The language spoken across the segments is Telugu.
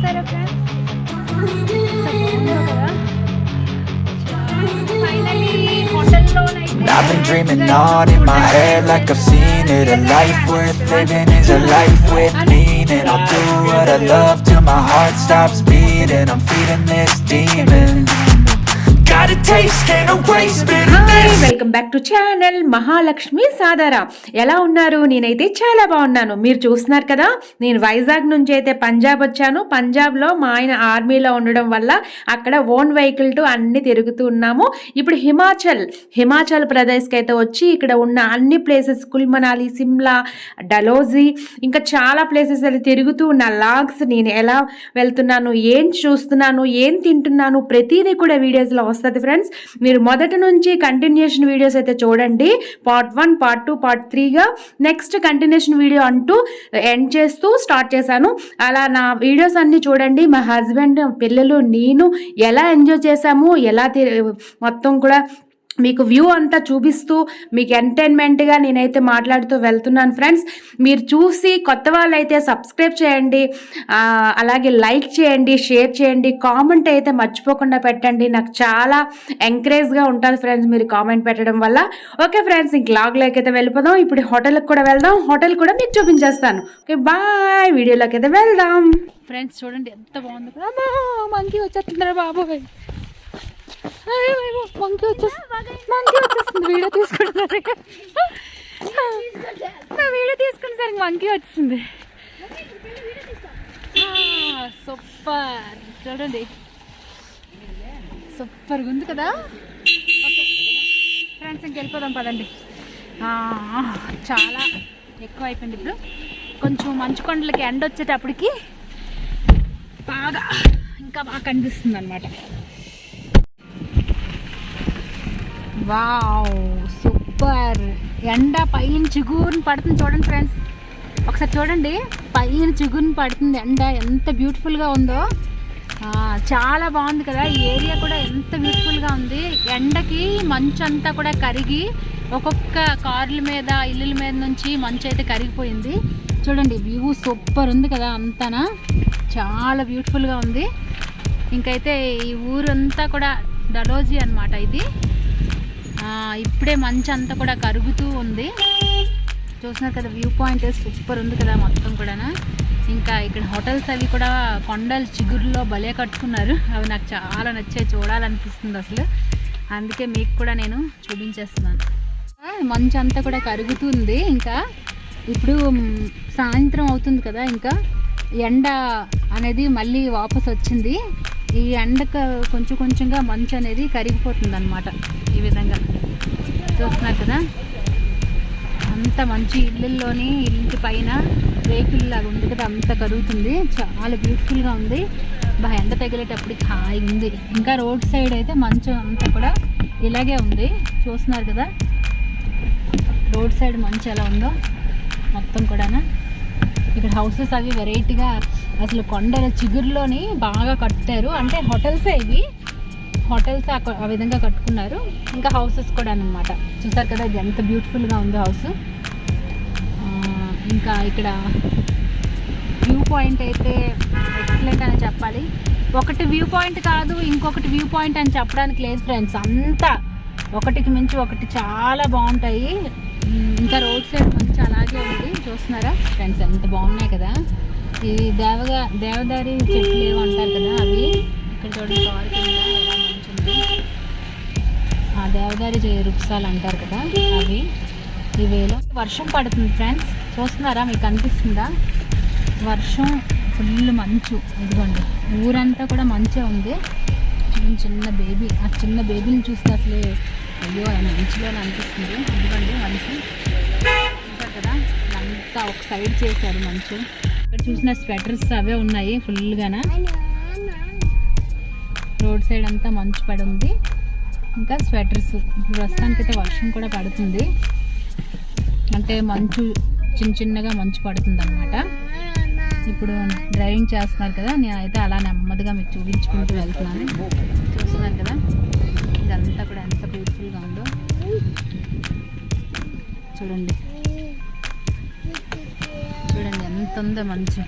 చూసారా ఫ్రెండ్స్, కదా finally హోటల్లోనైతే I've been dreaming on in my head like I've seen it. A life worth living is a life with meaning. I'll do what I love till my heart stops beating. I'm feeding this demon. Got a taste, can't erase bitterness. Welcome back to channel Mahalakshmi సాదారా. ఎలా ఉన్నారు? నేనైతే చాలా బాగున్నాను. మీరు చూస్తున్నారు కదా, నేను వైజాగ్ నుంచి అయితే పంజాబ్ వచ్చాను. పంజాబ్లో మా ఆయన ఆర్మీలో ఉండడం వల్ల అక్కడ ఓన్ వెహికల్ టు అన్ని తిరుగుతూ ఉన్నాము. ఇప్పుడు హిమాచల్ ప్రదేశ్కి అయితే వచ్చి ఇక్కడ ఉన్న అన్ని ప్లేసెస్, కుల్ మనాలి, సిమ్లా, డలోజీ, ఇంకా చాలా ప్లేసెస్ అయితే తిరుగుతూ ఉన్న లాగ్స్, నేను ఎలా వెళ్తున్నాను, ఏం చూస్తున్నాను, ఏం తింటున్నాను, ప్రతిదీ కూడా వీడియోస్లో వస్తుంది ఫ్రెండ్స్. మీరు మొదటి నుంచి కంటిన్యూషన్ వీడియోస్ అయితే చూడండి. పార్ట్ 1, పార్ట్ 2, పార్ట్ 3గా నెక్స్ట్ కంటిన్యూషన్ వీడియో అంటూ ఎండ్ చేస్తూ స్టార్ట్ చేశాను. అలా నా వీడియోస్ అన్నీ చూడండి. మా హస్బెండ్, పిల్లలు, నేను ఎలా ఎంజాయ్ చేశాము, ఎలా మొత్తం కూడా మీకు వ్యూ అంతా చూపిస్తూ మీకు ఎంటర్టైన్మెంట్గా నేనైతే మాట్లాడుతూ వెళ్తున్నాను ఫ్రెండ్స్. మీరు చూసి కొత్త వాళ్ళు అయితే సబ్స్క్రైబ్ చేయండి, అలాగే లైక్ చేయండి, షేర్ చేయండి, కామెంట్ అయితే మర్చిపోకుండా పెట్టండి. నాకు చాలా ఎంకరేజ్గా ఉంటుంది ఫ్రెండ్స్ మీరు కామెంట్ పెట్టడం వల్ల. ఓకే ఫ్రెండ్స్, ఇంక లాగ్లోకి అయితే వెళ్ళిపోదాం. ఇప్పుడు హోటల్కి కూడా వెళ్దాం, హోటల్ కూడా మీకు చూపించేస్తాను. ఓకే బాయ్, వీడియోలోకి అయితే వెళ్దాం. ఫ్రెండ్స్ చూడండి ఎంత బాగుంది. మంకీ వచ్చేస్తున్నారా బాబోయ్, మంకీ వచ్చేస్తుంది. వీడియో తీసుకునేసరికి మంకీ వచ్చింది. సూపర్, చూడండి సూపర్గా ఉంది కదా. ఫ్రెండ్స్ ఇంక వెళ్ళిపోదాం పదండి. చాలా ఎక్కువ అయిపోయింది. ఇప్పుడు కొంచెం మంచు కొండలకి ఎండ వచ్చేటప్పటికి ఇంకా బాగా కనిపిస్తుంది అనమాట. వావ్ సూపర్, ఎండ పైన చిగురుని పడుతుంది చూడండి ఫ్రెండ్స్. ఒకసారి చూడండి, పైన చిగురుని పడుతుంది ఎండ, ఎంత బ్యూటిఫుల్గా ఉందో. చాలా బాగుంది కదా. ఈ ఏరియా కూడా ఎంత బ్యూటిఫుల్గా ఉంది. ఎండకి మంచు అంతా కూడా కరిగి ఒక్కొక్క కార్ల మీద, ఇల్లుల మీద నుంచి మంచు అయితే కరిగిపోయింది. చూడండి వ్యూ సూపర్ ఉంది కదా, అంతానా చాలా బ్యూటిఫుల్గా ఉంది. ఇంకైతే ఈ ఊరంతా కూడా డలోజీ అన్నమాట. ఇది ఇప్పుడే మంచు అంతా కూడా కరుగుతూ ఉంది. చూస్తున్నారు కదా, వ్యూ పాయింట్ సూపర్ ఉంది కదా మొత్తం కూడా. ఇంకా ఇక్కడ హోటల్స్ అవి కూడా కొండల చిగురులో భలే కట్టుకున్నారు. అవి నాకు చాలా నచ్చాయి, చూడాలనిపిస్తుంది అసలు. అందుకే మీకు కూడా నేను చూపించేస్తున్నాను. మంచు అంతా కూడా కరుగుతుంది. ఇంకా ఇప్పుడు సాయంత్రం అవుతుంది కదా, ఇంకా ఎండ అనేది మళ్ళీ వాపస్ వచ్చింది. ఈ ఎండకు కొంచెంగా మంచు అనేది కరిగిపోతుంది అన్నమాట. ఈ విధంగా చూస్తున్నారు కదా, అంత మంచి ఇళ్ళల్లోని, ఇంటి పైన రేకుల్లాగా ఉంది కదా, అంత కరుగుతుంది. చాలా బ్యూటిఫుల్గా ఉంది. బాగా ఎండ తగిలేటప్పటికి హాయిగా ఉంది. ఇంకా రోడ్ సైడ్ అయితే మంచు అంతా కూడా ఇలాగే ఉంది. చూస్తున్నారు కదా రోడ్ సైడ్ మంచు ఎలా ఉందో మొత్తం కూడా. ఇక్కడ హౌసెస్ అవి వెరైటీగా అసలు కొండల చిగురులోని బాగా కట్టారు. అంటే హోటల్సే ఇవి, హోటల్స్ ఆ విధంగా కట్టుకున్నారు. ఇంకా హౌసెస్ కూడా అన్నమాట. చూసారు కదా ఇది ఎంత బ్యూటిఫుల్గా ఉంది హౌస్. ఇంకా ఇక్కడ వ్యూ పాయింట్ అయితే ఎక్సలెంట్ అని చెప్పాలి. ఒకటి వ్యూ పాయింట్ కాదు, ఇంకొకటి వ్యూ పాయింట్ అని చెప్పడానికి లేదు ఫ్రెండ్స్. అంతా ఒకటికి మించి ఒకటి చాలా బాగుంటాయి. ఇంకా రోడ్ సైడ్ మంచి అలాగే ఉంది. చూస్తున్నారా ఫ్రెండ్స్ ఎంత బాగున్నాయి కదా. ఈ దేవదారి చెట్లు ఏమో అంటారు కదా, అవి ఇక్కడ చూడండి కారు కింద ఎలా మంచుంది. దేవదారి వృక్షాలు అంటారు కదా అవి. ఈ వేలో వర్షం పడుతుంది ఫ్రెండ్స్. చూస్తున్నారా, మీకు అనిపిస్తుందా వర్షం? ఫుల్ మంచు. ఇదిగోండి ఊరంతా కూడా మంచే ఉంది. చిన్న బేబీ, ఆ చిన్న బేబీని చూస్తే అసలు అయ్యో ఆయన మంచులోనే అనిపిస్తుంది. ఇదిగోండి మంచు చూసారు కదా, అంతా ఒక సైడ్ చేశారు మంచు. ఇక్కడ చూసిన స్వెటర్స్ అవే ఉన్నాయి ఫుల్గాన. రోడ్ సైడ్ అంతా మంచు పడి ఉంది. ఇంకా స్వెటర్స్. ఇప్పుడు ప్రస్తుతానికైతే వర్షం కూడా పడుతుంది. అంటే మంచు చిన్నగా మంచు పడుతుంది అన్నమాట. ఇప్పుడు డ్రైవింగ్ చేస్తున్నారు కదా, నేనైతే అలా నెమ్మదిగా మీకు చూపించుకుంటూ వెళ్తున్నాను. చూస్తున్నారు కదా ఇదంతా కూడా ఎంత బ్యూటిఫుల్గా ఉందో చూడండి. చూడండి ఎంత ఉందో మంచు.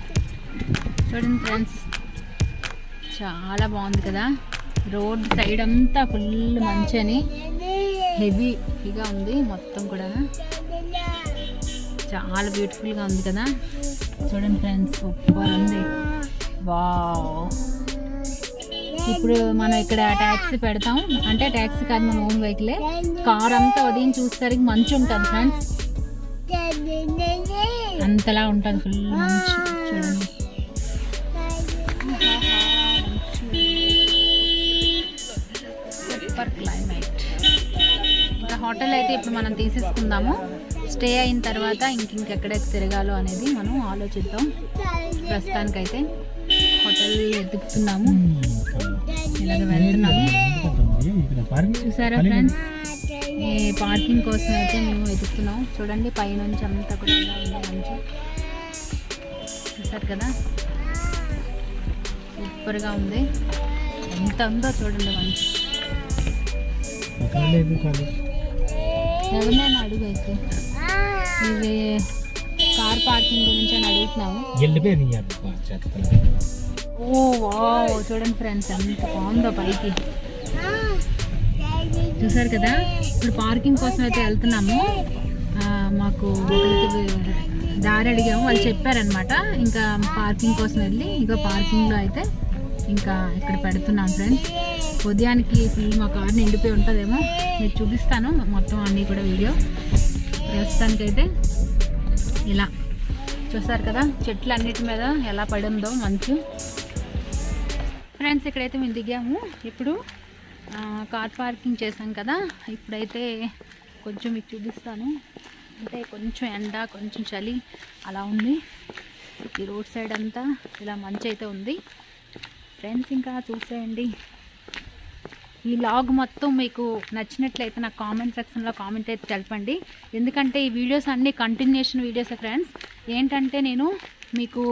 చూడండి ఫ్రెండ్స్ చాలా బాగుంది కదా. రోడ్ సైడ్ అంతా ఫుల్ మంచని హెవీగా ఉంది మొత్తం కూడా. చాలా బ్యూటిఫుల్గా ఉంది కదా. చూడండి ఫ్రెండ్స్, సూపర్ ఉంది. వావ్. ఇప్పుడు మనం ఇక్కడ ట్యాక్సీ పెడతాం, అంటే ట్యాక్సీ కాదు మన ఓన్ వెహికలే. కార్ అంతా ఉదయం చూసేసరికి మంచు ఉంటుంది ఫ్రెండ్స్, అంతలా ఉంటుంది ఫుల్ మంచు. చూడండి సూపర్ క్లైమేట్. ఇంకా హోటల్ అయితే ఇప్పుడు మనం తీసేసుకుందాము. స్టే అయిన తర్వాత ఇంకెక్కడికి తిరగాలో అనేది మనం ఆలోచిద్దాం. ప్రస్తుతానికైతే హోటల్ ఎదుగుతున్నాము, ఇలాగ వెళ్తున్నాము. చూసారా ఫ్రెండ్స్, ఈ పార్కింగ్ కోసం అయితే మేము వెతుకుతున్నాం. చూడండి పైనుంచి అంతా కూడా మంచి చూసారు కదా, సూపర్గా ఉంది. ఎంత ఉందో చూడండి మంచి. ఎవరినైనా అడుగు అయితే ఇది కార్ పార్కింగ్ గురించి అని అడుగుతున్నాము. ఓ వావ్, చూడండి ఫ్రెండ్స్ ఎంత బాగుందో పైకి. చూసారు కదా, ఇప్పుడు పార్కింగ్ కోసం అయితే వెళ్తున్నాము. మాకు ఒకరికి దారి అడిగాము, వాళ్ళు చెప్పారనమాట. ఇంకా పార్కింగ్ కోసం వెళ్ళి ఇంకా పార్కింగ్లో అయితే ఇంకా ఇక్కడ పెడుతున్నాం ఫ్రెండ్స్. ఉదయానికి ఫుల్ మా కార్ నిండిపోయి ఉంటుందేమో, మీరు చూపిస్తాను మొత్తం అన్నీ కూడా వీడియో. ప్రస్తుతానికైతే ఇలా చూసారు కదా, చెట్లు అన్నిటి మీద ఎలా పడి ఉందో మంచు. ఫ్రెండ్స్ ఇక్కడైతే మేము దిగాము. ఇప్పుడు కార్ పార్కింగ్ చేసాం కదా, ఇప్పుడైతే కొంచెం మీకు చూపిస్తాను. అంటే కొంచెం ఎండ కొంచెం చలి అలా ఉంది. ఈ రోడ్ సైడ్ అంతా ఇలా మంచు అయితే ఉంది ఫ్రెండ్స్. ఇంకా చూసేయండి. ఈ వ్లాగ్ మొత్తం మీకు నచ్చినట్లయితే నాకు కామెంట్ సెక్షన్లో కామెంట్ అయితే తెలపండి. ఎందుకంటే ఈ వీడియోస్ అన్నీ కంటిన్యూషన్ వీడియోస్ ఫ్రెండ్స్. ఏంటంటే నేను మీకు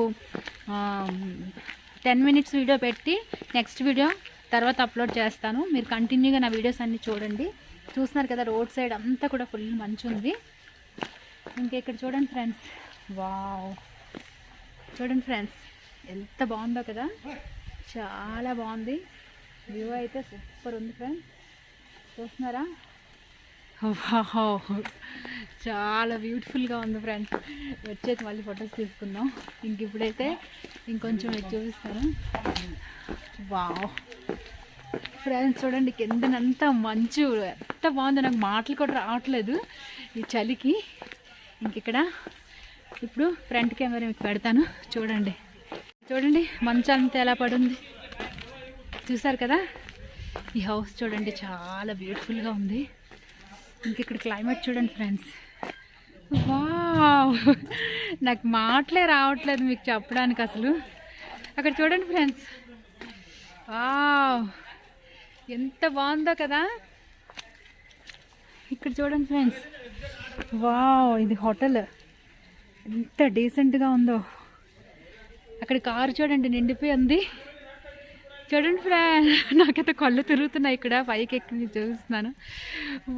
10 minutes వీడియో పెట్టి నెక్స్ట్ వీడియో తర్వాత అప్లోడ్ చేస్తాను. మీరు కంటిన్యూగా నా వీడియోస్ అన్నీ చూడండి. చూస్తున్నారు కదా, రోడ్ సైడ్ అంతా కూడా ఫుల్ మంచు ఉంది. ఇంకా ఇక్కడ చూడండి ఫ్రెండ్స్, వావ్ చూడండి ఫ్రెండ్స్ ఎంత బాగుందో కదా, చాలా బాగుంది. వ్యూ అయితే సూపర్ ఉంది ఫ్రెండ్స్. చూస్తున్నారా, చాలా బ్యూటిఫుల్గా ఉంది ఫ్రెండ్స్. వచ్చేసి మళ్ళీ ఫొటోస్ తీసుకుందాం. ఇంక ఇప్పుడైతే ఇంకొంచెం చూపిస్తాను. వావ్ ఫ్రెండ్స్ చూడండి, కిందనంతా మంచు ఎంత బాగుందో, నాకు మాటలు కూడా రావట్లేదు ఈ చలికి. ఇంక ఇక్కడ ఇప్పుడు ఫ్రంట్ కెమెరా మీకు పెడతాను చూడండి. చూడండి మంచు అంతా ఎలా పడుంది, చూసారు కదా. ఈ హౌస్ చూడండి చాలా బ్యూటిఫుల్గా ఉంది. ఇంక ఇక్కడ క్లైమేట్ చూడండి ఫ్రెండ్స్, వావ్ నాకు మాటలే రావట్లేదు మీకు చెప్పడానికి అసలు. అక్కడ చూడండి ఫ్రెండ్స్, వావ్ ఎంత బాగుందో కదా. ఇక్కడ చూడండి ఫ్రెండ్స్, వావ్ ఇది హోటల్ ఎంత డీసెంట్గా ఉందో. అక్కడ కారు చూడండి నిండిపోయి ఉంది. చూడండి ఫ్రెండ్, నాకైతే కళ్ళు తిరుగుతున్నాయి. ఇక్కడ పైకి ఎక్కి చూస్తున్నాను.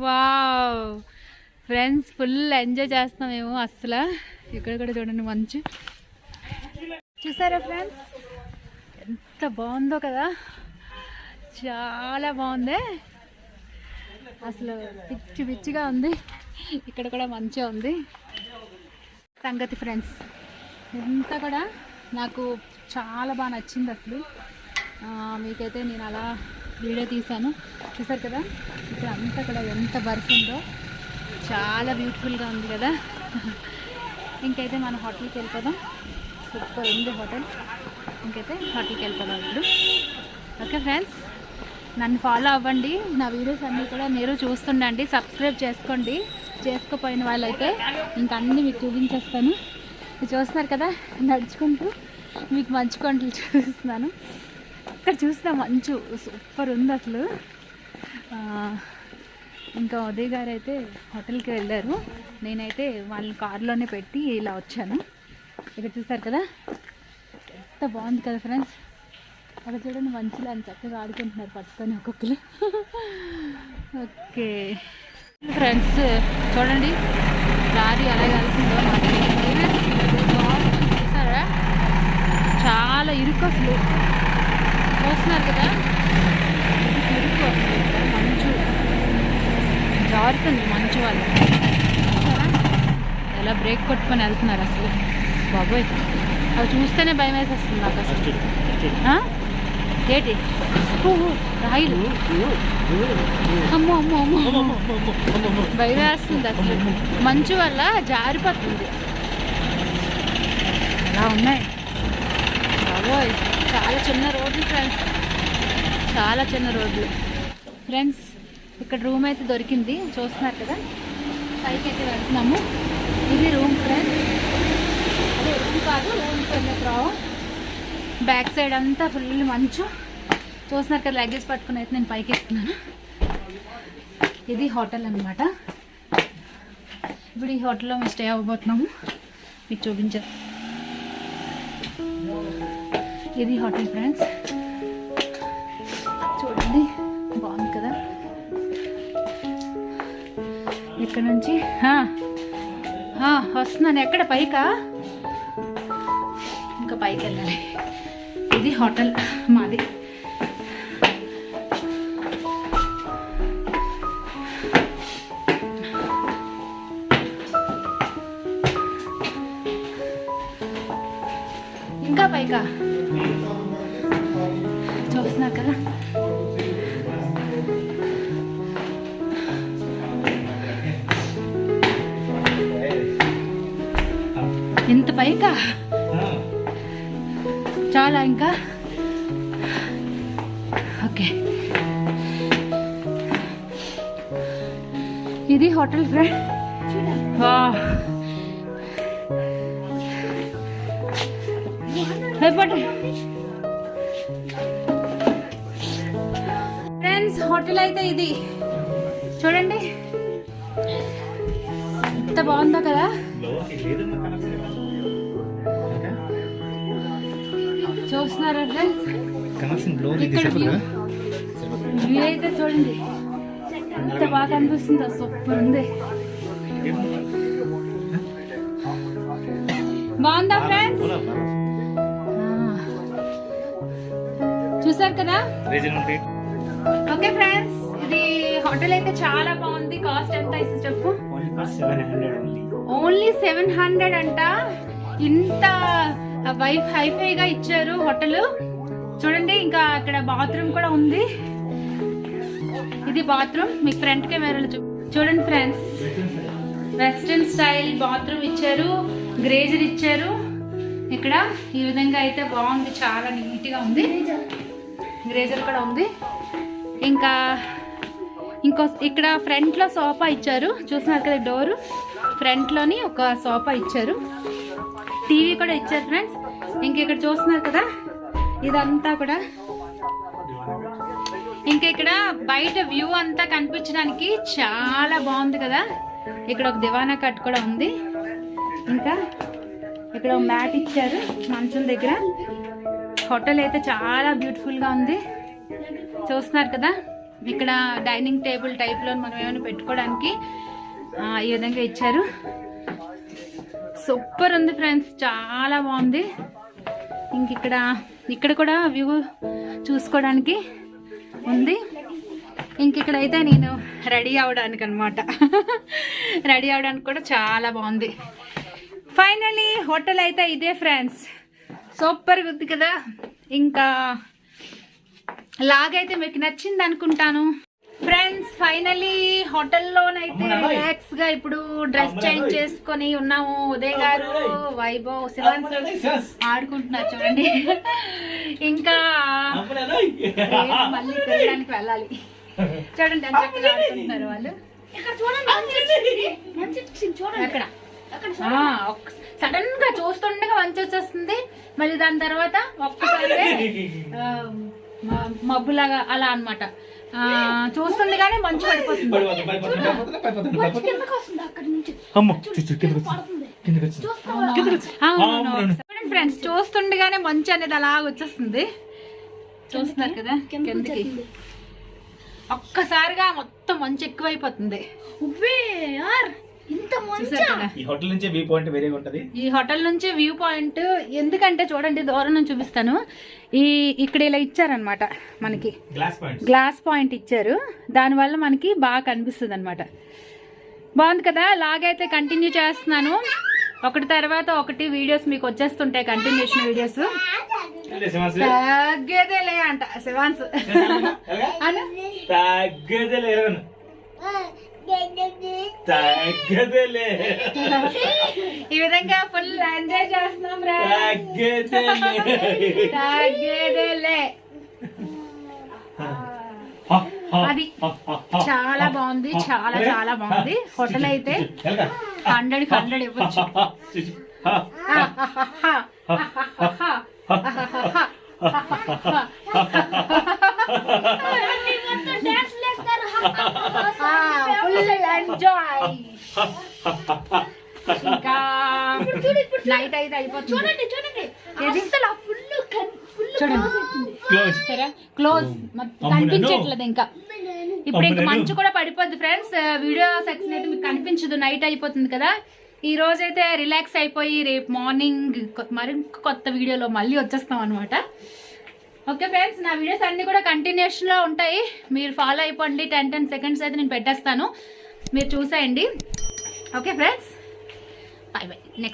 వావ్ ఫ్రెండ్స్ ఫుల్ ఎంజాయ్ చేస్తున్నామేమో అసలు. ఇక్కడ కూడా చూడండి మంచు, చూసారా ఫ్రెండ్స్ ఎంత బాగుందో కదా, చాలా బాగుంది అసలు. పిచ్చి పిచ్చిగా ఉంది. ఇక్కడ కూడా మంచిగా ఉంది సంగతి ఫ్రెండ్స్. ఇదంతా కూడా నాకు చాలా బాగా నచ్చింది అసలు. మీకైతే నేను అలా వీడియో తీశాను, చూసారు కదా. ఇక్కడ అంతా కూడా ఎంత బర్ఫ్ ఉందో, చాలా బ్యూటిఫుల్గా ఉంది కదా. ఇంకైతే మనం హోటల్కి వెళ్ళిపోదాం. సూపర్ ఉంది హోటల్. ఇంకైతే హోటల్కి వెళ్ళిపోదాం ఇప్పుడు. ఓకే ఫ్రెండ్స్, నన్ను ఫాలో అవ్వండి. నా వీడియోస్ అన్నీ కూడా మీరు చూస్తుండండి. సబ్స్క్రైబ్ చేసుకోండి. చేసుకోపోయిన వాళ్ళైతే ఇంక అన్నీ మీకు చూపించేస్తాను. మీరు చూస్తున్నారు కదా, నడుచుకుంటూ మీకు మంచు కొండలు చూపిస్తున్నాను. ఇక్కడ చూసిన మంచు సూపర్ ఉంది అసలు. ఇంకా ఉదయ్ గారు అయితే హోటల్కి వెళ్ళారు. నేనైతే వాళ్ళని కారులోనే పెట్టి ఇలా వచ్చాను. ఇక్కడ చూసారు కదా ఎంత బాగుంది కదా ఫ్రెండ్స్. అక్కడ చూడండి మంచులో అని చక్కగా ఆడుకుంటున్నారు పట్టుకొని ఒక్కొక్కరు. ఓకే ఫ్రెండ్స్ చూడండి లారీ అలాగే వెళ్తుందో. చూసారా చాలా ఇరుకు అసలు. చూస్తున్నారు కదా, తిరుగు వస్తుంది ఇక్కడ, మంచు జారుతుంది మంచు వల్ల. చూసారా ఎలా బ్రేక్ కొట్టుకొని వెళ్తున్నారు అసలు. బాబోయ్, అవి చూస్తేనే భయం వేసేస్తుంది నాకు అసలు. ఏంటి రాయిలు, అమ్మో అమ్మో అమ్మో భయం వేస్తుంది అసలు. మంచు వల్ల జారిపోతుంది. అలా ఉన్నాయి బాబోయ్. చాలా చిన్న రోడ్లు ఫ్రెండ్స్, చాలా చిన్న రోడ్లు ఫ్రెండ్స్. ఇక్కడ రూమ్ అయితే దొరికింది, చూస్తున్నారు కదా. పైకి అయితే వెళ్తున్నాము. ఇది రూమ్ ఫ్రెండ్స్. అదే రూమ్ కాదు, రూమ్కి వెళ్ళే బ్యాక్ సైడ్ అంతా ఫుల్ మంచు. చూస్తున్నారు కదా, లగేజ్ పట్టుకుని అయితే నేను పైకి ఎక్కుతున్నాను. ఇది హోటల్ అనమాట. ఇప్పుడు ఈ హోటల్లో మేము స్టే అవ్వబోతున్నాము, మీకు చూపించారు. ఇది హోటల్ ఫ్రెండ్స్, చూడండి బాగుంది కదా. ఇక్కడ నుంచి వస్తున్నాను. ఎక్కడ పైకా? ఇంకా పైకి వెళ్ళాలి. ఇది హోటల్ మాది. ఇంకా పైకా చూస్తున్నారు కదా. ఇంత పైకా? చాలా ఇంకా. ఓకే, ఇది హోటల్ ఫ్రెండ్. ఫ్రెండ్స్ హోటల్ అయితే ఇది చూడండి, ఎంత బాగుందో కదా. చూస్తున్నారా ఫ్రెండ్స్, ఇక్కడ వ్యూ అయితే చూడండి ఎంత బాగా అనిపిస్తుందో. సూపర్ ఉంది, బాగుందా ఫ్రెండ్స్? చూసారు కదా. ఓకే ఫ్రెండ్స్, ఇది హోటల్ అయితే చాలా బాగుంది. కాస్ట్ ఎంత ఇస్తుంది చెప్పు? ఓన్లీ 700 అంట. ఇంత హైఫైగా ఇచ్చారు హోటల్. చూడండి, ఇంకా అక్కడ బాత్రూమ్ కూడా ఉంది. ఇది బాత్రూమ్, మీకు ఫ్రంట్ కెమెరాలో చూడండి ఫ్రెండ్స్. వెస్ట్రన్ స్టైల్ బాత్రూమ్ ఇచ్చారు, గ్రేజర్ ఇచ్చారు. ఇక్కడ ఈ విధంగా అయితే బాగుంది, చాలా నీట్గా ఉంది. గ్రేజర్ కూడా ఉంది. ఇంకా ఇక్కడ ఫ్రంట్లో సోఫా ఇచ్చారు, చూస్తున్నారు కదా. డోరు ఫ్రంట్లోని ఒక సోఫా ఇచ్చారు, టీవీ కూడా ఇచ్చారు ఫ్రెండ్స్. ఇంక ఇక్కడ చూస్తున్నారు కదా, ఇదంతా కూడా. ఇంకా ఇక్కడ బయట వ్యూ అంతా కనిపించడానికి చాలా బాగుంది కదా. ఇక్కడ ఒక దివానా కట్ కూడా ఉంది. ఇంకా ఇక్కడ ఒక మ్యాట్ ఇచ్చారు మంచం దగ్గర. హోటల్ అయితే చాలా బ్యూటిఫుల్గా ఉంది, చూస్తున్నారు కదా. ఇక్కడ డైనింగ్ టేబుల్ టైప్లో మనం ఏమైనా పెట్టుకోవడానికి ఈ విధంగా ఇచ్చారు. సూపర్ ఉంది ఫ్రెండ్స్, చాలా బాగుంది. ఇంక ఇక్కడ కూడా వ్యూ చూసుకోవడానికి ఉంది. ఇంక ఇక్కడైతే నేను రెడీ అవడానికి అనమాట. రెడీ అవడానికి కూడా చాలా బాగుంది. ఫైనలీ హోటల్ అయితే ఇదే ఫ్రెండ్స్, సూపర్గా ఉంది కదా. ఇంకా లాగైతే మీకు నచ్చింది అనుకుంటాను ఫ్రెండ్స్. ఫైనలీ హోటల్లోనైతే రిలాక్స్ గా ఇప్పుడు డ్రెస్ చేంజ్ చేసుకొని ఉన్నాము. ఉదయ్ గారు, వైభవ్, శివాన్ ఆడుకుంటున్నారు చూడండి. ఇంకా మళ్ళీ తిరగడానికి వెళ్ళాలి. చూడండి ఎంత చక్కగా ఆడుకుంటున్నారు వాళ్ళు. అక్కడ సడన్ గా చూస్తుండగా మంచి వచ్చేస్తుంది, మళ్ళీ దాని తర్వాత ఒక్కసారి మబ్బులాగా అలా అన్నమాట. చూస్తుండగానే మంచు పడిపోతుంది. ఫ్రెండ్స్ చూస్తుండగానే మంచు అనేది అలా వచ్చేస్తుంది, చూస్తున్నారు కదా కిందకి. ఒక్కసారిగా మొత్తం మంచు ఎక్కువైపోతుంది. చూసారు కదా ఈ హోటల్ నుంచి వ్యూ పాయింట్ వేరేగా ఉంటది. ఈ హోటల్ నుంచి వ్యూ పాయింట్ ఎందుకంటే చూడండి దూరం నుంచి చూపిస్తాను. ఇక్కడ ఇలా ఇచ్చారనమాట మనకి గ్లాస్ పాయింట్ ఇచ్చారు. దానివల్ల మనకి బాగా కనిపిస్తుంది అనమాట. బాగుంది కదా. లాగైతే కంటిన్యూ చేస్తున్నాను. ఒకటి తర్వాత ఒకటి వీడియోస్ మీకు వచ్చేస్తుంటాయి, కంటిన్యూషన్ వీడియోస్. తగ్గేదేలే అంట శివాన్స్ ఈ విధంగా ఫుల్ ఎంజాయ్ చేస్తున్నాం రా. తగ్గేదేలే అది చాలా బాగుంది, చాలా చాలా బాగుంది. హోటల్ అయితే 100 ఇవ్వచ్చు. Full enjoy. ఇంకా నైట్ అయితే అయిపోతుంది. చూడండి క్లోజ్ కనిపించట్లేదు ఇంకా. ఇప్పుడు ఇంకా మంచు కూడా పడిపోద్ది ఫ్రెండ్స్. వీడియో సెక్షన్ అయితే మీకు కనిపించదు, నైట్ అయిపోతుంది కదా. ఈ రోజు అయితే రిలాక్స్ అయిపోయి రేపు మార్నింగ్ మరి కొత్త వీడియోలో మళ్ళీ వచ్చేస్తాం అనమాట. ఓకే ఫ్రెండ్స్, నా వీడియోస్ అన్ని కూడా కంటిన్యూషన్లో ఉంటాయి. మీరు ఫాలో అయిపోండి. 10 సెకండ్స్ అయితే నేను పెట్టేస్తాను, మీరు చూసేయండి. Okay friends, bye bye. Next